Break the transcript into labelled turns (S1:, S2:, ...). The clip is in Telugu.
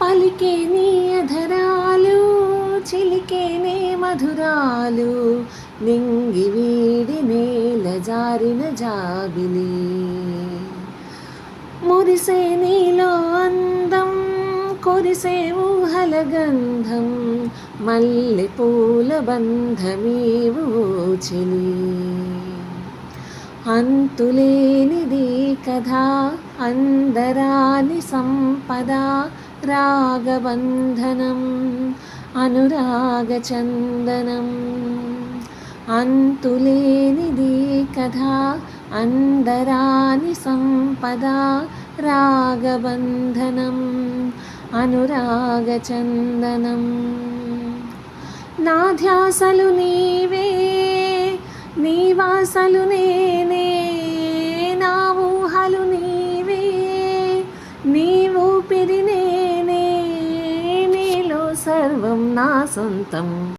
S1: పలికే నీ అధరాలు చిలికే నే మధురాలు నింగి వీడి నేల జారిన జాబిలి మురిసే నీలో అందం కురిసే ఊహల గంధం మల్లె పూల బంధమీవు చెలి అంతులేనిది కథ అందరాని సంపద రాగబంధనం అనురాగ చందనం అంతులేనిది కథ అందరాని సంపద రాగబంధనం అనురాగ చందనం నా ధ్యాసలు నీవే నీ వాసలు నేనే నా ఊహలు నీవే నీ ఊపిరి నేనే నీలో సర్వం నా సొంతం.